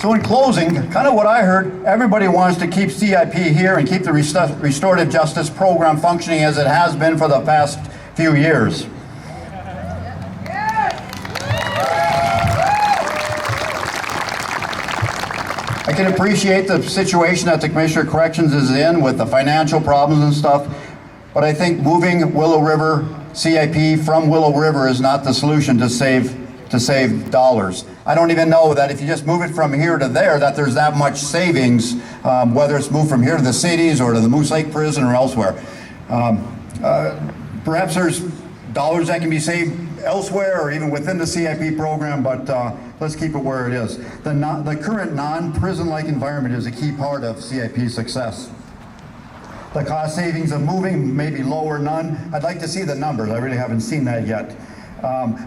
So in closing, kind of what I heard, everybody wants to keep CIP here and keep the restorative justice program functioning as it has been for the past few years. I can appreciate the situation that the Commissioner of Corrections is in with the financial problems and stuff, but I think moving Willow River CIP from Willow River is not the solution to save dollars. I don't even know that if you just move it from here to there that there's that much savings, whether it's moved from here to the cities or to the Moose Lake Prison or elsewhere. Perhaps there's dollars that can be saved elsewhere or even within the CIP program, but let's keep it where it is. The current non-prison-like environment is a key part of CIP success. The cost savings of moving may be low or none. I'd like to see the numbers. I really haven't seen that yet.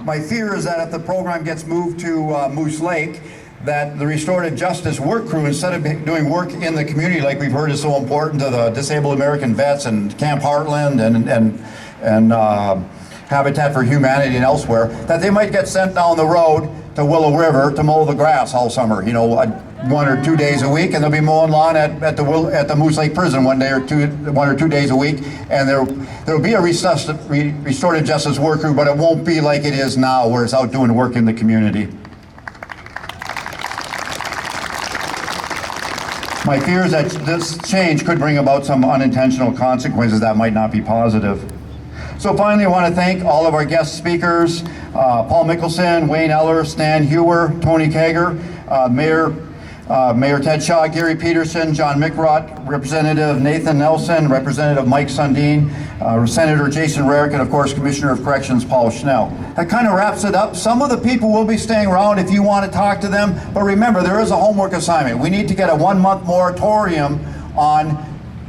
My fear is that if the program gets moved to Moose Lake, that the restorative justice work crew, instead of doing work in the community like we've heard is so important to the disabled American vets and Camp Heartland and Habitat for Humanity and elsewhere, that they might get sent down the road to Willow River to mow the grass all summer, 1 or 2 days a week, and they'll be mowing lawn at the Moose Lake Prison 1 or 2 days a week, and there'll be a restorative justice work crew, but it won't be like it is now, where it's out doing work in the community. My fear is that this change could bring about some unintentional consequences that might not be positive. So finally, I want to thank all of our guest speakers, Paul Mickelson, Wayne Eller, Stan Hewer, Tony Kager, Mayor Ted Shaw, Gary Peterson, John McRutt, Representative Nathan Nelson, Representative Mike Sundin, Senator Jason Rarick, and of course Commissioner of Corrections Paul Schnell. That kind of wraps it up. Some of the people will be staying around if you want to talk to them, but remember, there is a homework assignment. We need to get a 1-month moratorium on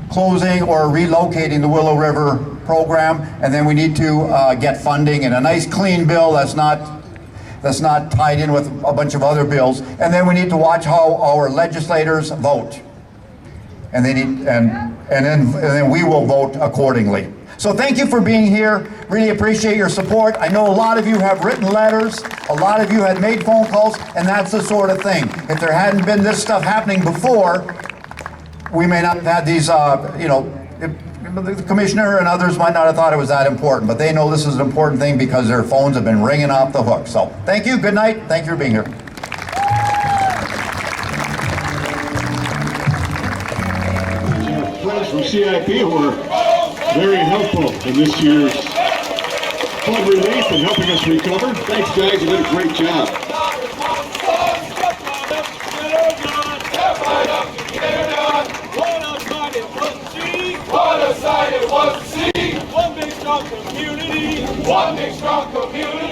closing or relocating the Willow River program, and then we need to get funding and a nice clean bill that's not tied in with a bunch of other bills, and then we need to watch how our legislators vote, and then we will vote accordingly. So thank you for being here. Really appreciate your support. I know a lot of you have written letters, a lot of you had made phone calls, and that's the sort of thing. If there hadn't been this stuff happening before, we may not have had these, the commissioner and others might not have thought it was that important, but they know this is an important thing because their phones have been ringing off the hook. So thank you, good night, thank you for being here. Friends from CIP were very helpful in this year's flood relief and helping us recover. Thanks guys, you did a great job. One big strong community. One big strong community.